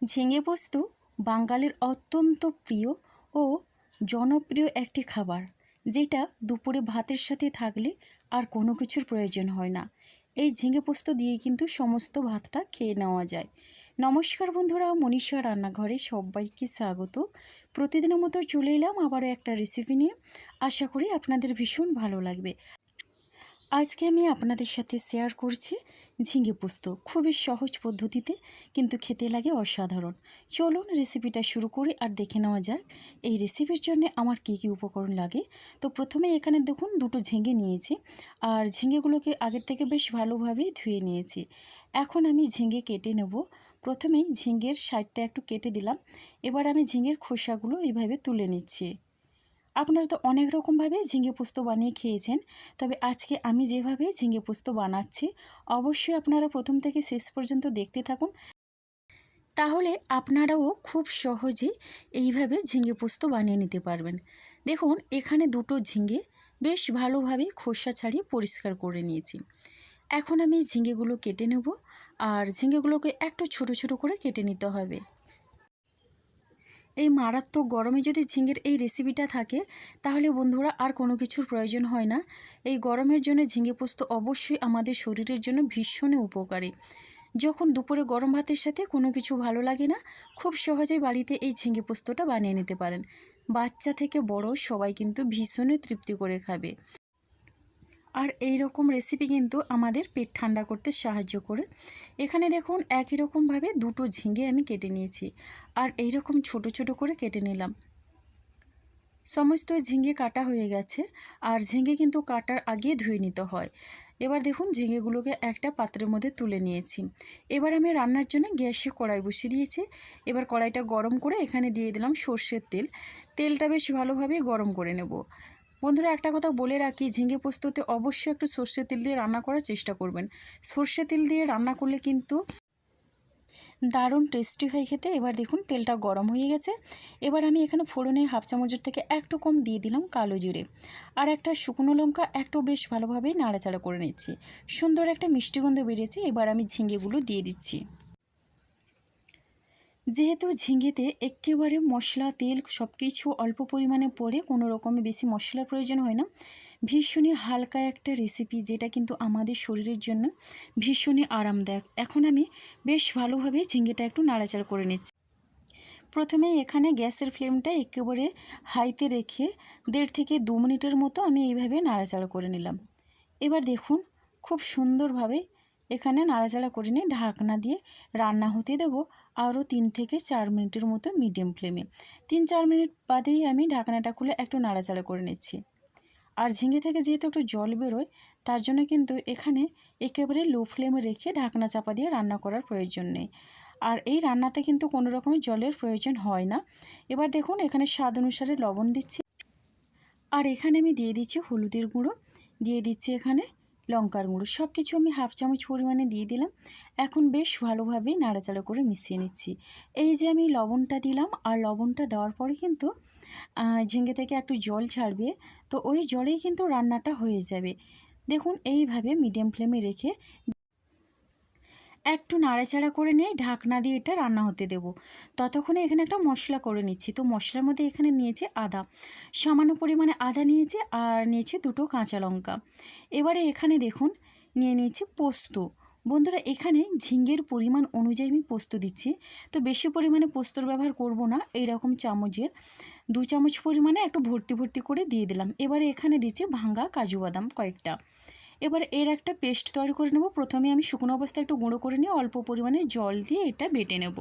ঝিঙে পোস্ত বাঙালির অত্যন্ত প্রিয় ও জনপ্রিয় একটি খাবার, যেটা দুপুরে ভাতের সাথে থাকলে আর কোনো কিছুর প্রয়োজন হয় না। এই ঝিঙে পোস্ত দিয়ে কিন্তু সমস্ত ভাতটা খেয়ে নেওয়া যায়। নমস্কার বন্ধুরা, মনীষা রান্নাঘরে সবাইকে স্বাগত। প্রতিদিনের মতো চলে এলাম আবারও একটা রেসিপি নিয়ে। আশা করি আপনাদের ভীষণ ভালো লাগবে। আজকে আমি আপনাদের সাথে শেয়ার করছি ঝিঙে পোস্ত। খুবই সহজ পদ্ধতিতে, কিন্তু খেতে লাগে অসাধারণ। চলুন রেসিপিটা শুরু করি আর দেখে নেওয়া যাক এই রেসিপির জন্য আমার কী কী উপকরণ লাগে। তো প্রথমে এখানে দেখুন দুটো ঝিঙে নিয়েছি, আর ঝিঙেগুলোকে আগের থেকে বেশ ভালোভাবে ধুয়ে নিয়েছি। এখন আমি ঝিঙে কেটে নেব। প্রথমেই ঝিঙের সাইডটা একটু কেটে দিলাম। এবার আমি ঝিঙের খোসাগুলো এইভাবে তুলে নিচ্ছি। আপনারা তো অনেক রকমভাবে ঝিঙে পোস্ত বানিয়ে খেয়েছেন, তবে আজকে আমি যেভাবে ঝিঙে পোস্ত বানাচ্ছি অবশ্যই আপনারা প্রথম থেকে শেষ পর্যন্ত দেখতে থাকুন, তাহলে আপনারাও খুব সহজে এইভাবে ঝিঙে পোস্ত বানিয়ে নিতে পারবেন। দেখুন এখানে দুটো ঝিঙে বেশ ভালোভাবে খোসা ছাড়িয়ে পরিষ্কার করে নিয়েছি। এখন আমি ঝিঙেগুলো কেটে নেব, আর ঝিঙেগুলোকে একটু ছোট ছোট করে কেটে নিতে হবে। এই মারাত্মক গরমে যদি ঝিঙের এই রেসিপিটা থাকে, তাহলে বন্ধুরা আর কোনো কিছুর প্রয়োজন হয় না। এই গরমের জন্য ঝিঙে পোস্ত অবশ্যই আমাদের শরীরের জন্য ভীষণই উপকারী। যখন দুপুরে গরম ভাতের সাথে কোনো কিছু ভালো লাগে না, খুব সহজেই বাড়িতে এই ঝিঙে পোস্তটা বানিয়ে নিতে পারেন। বাচ্চা থেকে বড় সবাই কিন্তু ভীষণই তৃপ্তি করে খাবে। আর এই রকম রেসিপি কিন্তু আমাদের পেট ঠান্ডা করতে সাহায্য করে। এখানে দেখুন একই রকমভাবে দুটো ঝিঙে আমি কেটে নিয়েছি, আর এই রকম ছোট ছোট করে কেটে নিলাম। সমস্ত ঝিঙে কাটা হয়ে গেছে, আর ঝিঙে কিন্তু কাটার আগে ধুয়ে নিতে হয়। এবার দেখুন ঝিঙেগুলোকে একটা পাত্রের মধ্যে তুলে নিয়েছি। এবার আমি রান্নার জন্য গ্যাসে কড়াই বসিয়ে দিয়েছি। এবার কড়াইটা গরম করে এখানে দিয়ে দিলাম সর্ষের তেল। তেলটা বেশ ভালোভাবে গরম করে নেব। বন্ধুরা একটা কথা বলে রাখি, ঝিঙে পোস্ততে অবশ্যই একটু সর্ষের তেল দিয়ে রান্না করার চেষ্টা করবেন। সর্ষের তেল দিয়ে রান্না করলে কিন্তু দারুণ টেস্টি হয় খেতে। এবার দেখুন তেলটা গরম হয়ে গেছে। এবার আমি এখানে ফোড়নে হাফ চামচের থেকে একটু কম দিয়ে দিলাম কালো জিরে, আর একটা শুকনো লঙ্কা একটু বেশ ভালোভাবেই নাড়াচাড়া করে নিচ্ছি। সুন্দর একটা মিষ্টি গন্ধ বেরিয়েছে। এবার আমি ঝিঙেগুলো দিয়ে দিচ্ছি। যেহেতু ঝিঙেতে একেবারে মশলা তেল সব কিছু অল্প পরিমাণে পড়ে, কোনো রকমের বেশি মশলার প্রয়োজন হয় না। ভীষণই হালকা একটা রেসিপি, যেটা কিন্তু আমাদের শরীরের জন্য ভীষণই আরামদায়ক। এখন আমি বেশ ভালোভাবে ঝিঙেটা একটু নাড়াচাড়া করে নিচ্ছি। প্রথমেই এখানে গ্যাসের ফ্লেমটা একেবারে হাইতে রেখে 1.5 থেকে 2 মিনিটের মতো আমি এইভাবে নাড়াচাড়া করে নিলাম। এবার দেখুন খুব সুন্দরভাবে এখানে নাড়াচাড়া করে নিয়ে ঢাকনা দিয়ে রান্না হতে দেব আরও 3 থেকে 4 মিনিটের মতো মিডিয়াম ফ্লেমে। 3-4 মিনিট বাদেই আমি ঢাকনাটা খুলে একটু নাড়াচাড়া করে নিচ্ছি। আর ঝিঙে থেকে যেহেতু একটু জল বেরোয়, তার জন্য কিন্তু এখানে একেবারে লো ফ্লেমে রেখে ঢাকনা চাপা দিয়ে রান্না করার প্রয়োজন নেই। আর এই রান্নাতে কিন্তু কোনো রকমের জলের প্রয়োজন হয় না। এবার দেখুন এখানে স্বাদ অনুসারে লবণ দিচ্ছি, আর এখানে আমি দিয়ে দিচ্ছি হলুদের গুঁড়ো, দিয়ে দিচ্ছি এখানে লঙ্কার গুঁড়ো। সব কিছু আমি হাফ চামচ পরিমাণে দিয়ে দিলাম। এখন বেশ ভালোভাবে নাড়াচাড়া করে মিশিয়ে নিচ্ছি। এই যে আমি লবণটা দিলাম, আর লবণটা দেওয়ার পরে কিন্তু ঝিঙে থেকে একটু জল ছাড়বে, তো ওই জলেই কিন্তু রান্নাটা হয়ে যাবে। দেখুন এইভাবে মিডিয়াম ফ্লেমে রেখে একটু নাড়াচাড়া করে নিয়ে ঢাকনা দিয়ে এটা রান্না হতে দেব। ততক্ষণে এখানে একটা মশলা করে নিচ্ছি। তো মশলার মধ্যে এখানে নিয়েছি আদা, সামান্য পরিমাণে আদা নিয়েছি, আর নিয়েছি দুটো কাঁচা লঙ্কা। এবারে এখানে দেখুন নিয়ে নিয়েছি পোস্ত। বন্ধুরা এখানে ঝিঙের পরিমাণ অনুযায়ী আমি পোস্ত দিচ্ছি, তো বেশি পরিমাণে পোস্তর ব্যবহার করব না। এইরকম চামচের 2 চামচ পরিমাণে একটু ভর্তি ভর্তি করে দিয়ে দিলাম। এবারে এখানে দিচ্ছি ভাঙা কাজু বাদাম কয়েকটা। এবার এর একটা পেস্ট তৈরি করে নেব। প্রথমে আমি শুকনো অবস্থায় একটু গুঁড়ো করে নিয়ে অল্প পরিমাণে জল দিয়ে এটা বেটে নেব।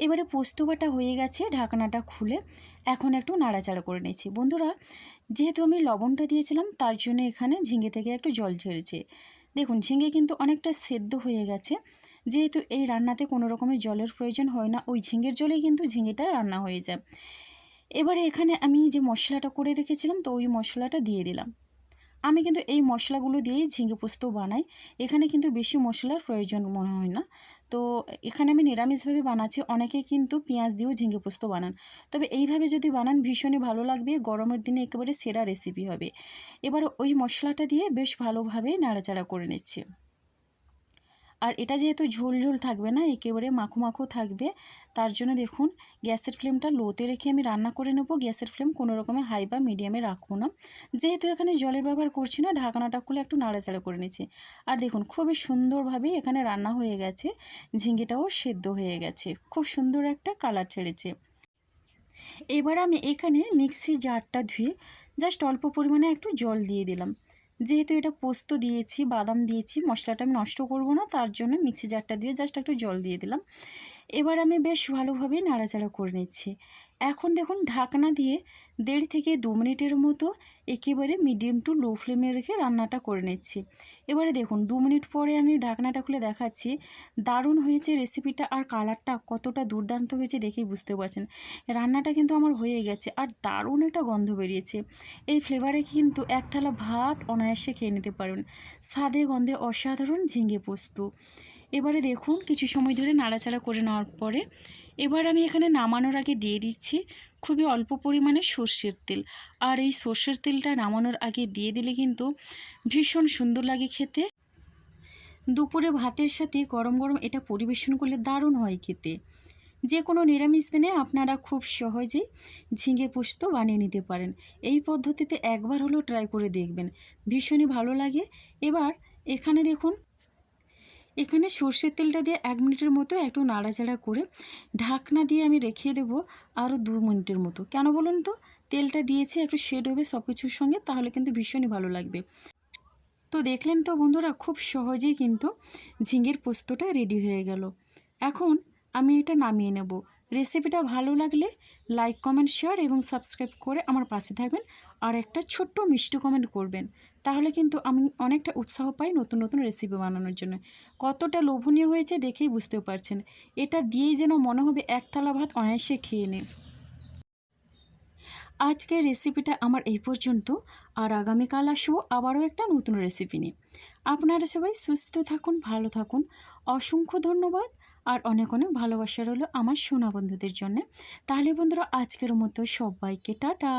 এবারে পোস্ত বাটা হয়ে গেছে, ঢাকনাটা খুলে এখন একটু নাড়াচাড়া করে নিয়েছি। বন্ধুরা যেহেতু আমি লবণটা দিয়েছিলাম, তার জন্য এখানে ঝিঙে থেকে একটু জল ছেড়েছে। দেখুন ঝিঙে কিন্তু অনেকটা সেদ্ধ হয়ে গেছে। যেহেতু এই রান্নাতে কোনো রকমের জলের প্রয়োজন হয় না, ওই ঝিঙের জলেই কিন্তু ঝিঙেটা রান্না হয়ে যায়। এবারে এখানে আমি যে মশলাটা করে রেখেছিলাম, তো ওই মশলাটা দিয়ে দিলাম। আমি কিন্তু এই মশলাগুলো দিয়েই ঝিঙে পোস্ত বানাই। এখানে কিন্তু বেশি মশলার প্রয়োজন মনে হয় না। তো এখানে আমি নিরামিষভাবে বানাচ্ছি। অনেকেই কিন্তু পেঁয়াজ দিয়েও ঝিঙে পোস্ত বানান, তবে এইভাবে যদি বানান ভীষণই ভালো লাগবে। গরমের দিনে একেবারে সেরা রেসিপি হবে। এবার ওই মশলাটা দিয়ে বেশ ভালোভাবে নাড়াচাড়া করে নিচ্ছি। আর এটা যেহেতু ঝোল ঝোল থাকবে না, একেবারে মাখো মাখো থাকবে, তার জন্য দেখুন গ্যাসের ফ্লেমটা লোতে রেখে আমি রান্না করে নেব। গ্যাসের ফ্লেম কোনো রকমে হাই বা মিডিয়ামে রাখবো না। যেহেতু এখানে জলের ব্যবহার করছি না, ঢাকনাটা খুলে একটু নাড়াচাড়া করে নিচ্ছি। আর দেখুন খুবই সুন্দরভাবে এখানে রান্না হয়ে গেছে, ঝিঙেটাও সেদ্ধ হয়ে গেছে, খুব সুন্দর একটা কালার ছেড়েছে। এবার আমি এখানে মিক্সির জারটা ধুয়ে জাস্ট অল্প পরিমাণে একটু জল দিয়ে দিলাম। যেহেতু এটা পোস্ত দিয়েছি, বাদাম দিয়েছি, মশলাটা আমি নষ্ট করব না, তার জন্য মিক্সি জারটা দিয়ে জাস্ট একটু জল দিয়ে দিলাম। এবার আমি বেশ ভালোভাবে নাড়াচাড়া করে নিচ্ছি। এখন দেখুন ঢাকনা দিয়ে 1.5 থেকে 2 মিনিটের মতো একেবারে মিডিয়াম টু লো ফ্লেমে রেখে রান্নাটা করে নিচ্ছি। এবারে দেখুন 2 মিনিট পরে আমি ঢাকনাটা খুলে দেখাচ্ছি। দারুণ হয়েছে রেসিপিটা, আর কালারটা কতটা দুর্দান্ত হয়েছে দেখেই বুঝতে পারছেন। রান্নাটা কিন্তু আমার হয়ে গেছে, আর দারুণ একটা গন্ধ বেরিয়েছে। এই ফ্লেভারে কিন্তু এক থালা ভাত অনায়াসে খেয়ে নিতে পারবেন। স্বাদে গন্ধে অসাধারণ ঝিঙে পোস্ত। এবারে দেখুন কিছু সময় ধরে নাড়াচাড়া করে নেওয়ার পরে এবার আমি এখানে নামানোর আগে দিয়ে দিচ্ছি খুবই অল্প পরিমাণে সর্ষের তেল। আর এই সর্ষের তেলটা নামানোর আগে দিয়ে দিলে কিন্তু ভীষণ সুন্দর লাগে খেতে। দুপুরে ভাতের সাথে গরম গরম এটা পরিবেশন করলে দারুণ হয় খেতে। যে কোনো নিরামিষ দিনে আপনারা খুব সহজেই ঝিঙে পোস্ত বানিয়ে নিতে পারেন। এই পদ্ধতিতে একবার হলেও ট্রাই করে দেখবেন, ভীষণই ভালো লাগে। এবার এখানে দেখুন এখানে সর্ষের তেলটা দিয়ে 1 মিনিটের মতো একটু নাড়াচাড়া করে ঢাকনা দিয়ে আমি রেখে দেবো আরও 2 মিনিটের মতো। কেন বলুন তো, তেলটা দিয়েছি একটু শেড হবে সব কিছুর সঙ্গে, তাহলে কিন্তু ভীষণই ভালো লাগবে। তো দেখলেন তো বন্ধুরা, খুব সহজেই কিন্তু ঝিঙের পোস্তটা রেডি হয়ে গেল। এখন আমি এটা নামিয়ে নেব। রেসিপিটা ভালো লাগলে লাইক, কমেন্ট, শেয়ার এবং সাবস্ক্রাইব করে আমার পাশে থাকবেন। আর একটা ছোট্ট মিষ্টি কমেন্ট করবেন, তাহলে কিন্তু আমি অনেকটা উৎসাহ পাই নতুন নতুন রেসিপি বানানোর জন্য। কতটা লোভনীয় হয়েছে দেখেই বুঝতে পারছেন। এটা দিয়েই যেন মনে হবে এক থালা ভাত অনায়াসে খেয়ে নে। আজকের রেসিপিটা আমার এই পর্যন্ত, আর আগামীকাল আসবো আবারও একটা নতুন রেসিপি নিয়ে। আপনারা সবাই সুস্থ থাকুন, ভালো থাকুন। অসংখ্য ধন্যবাদ, আর অনেক অনেক ভালোবাসা রইল আমার সোনা বন্ধুদের জন্য। তাহলে বন্ধুরা, আজকের মতো সবাইকে টাটা।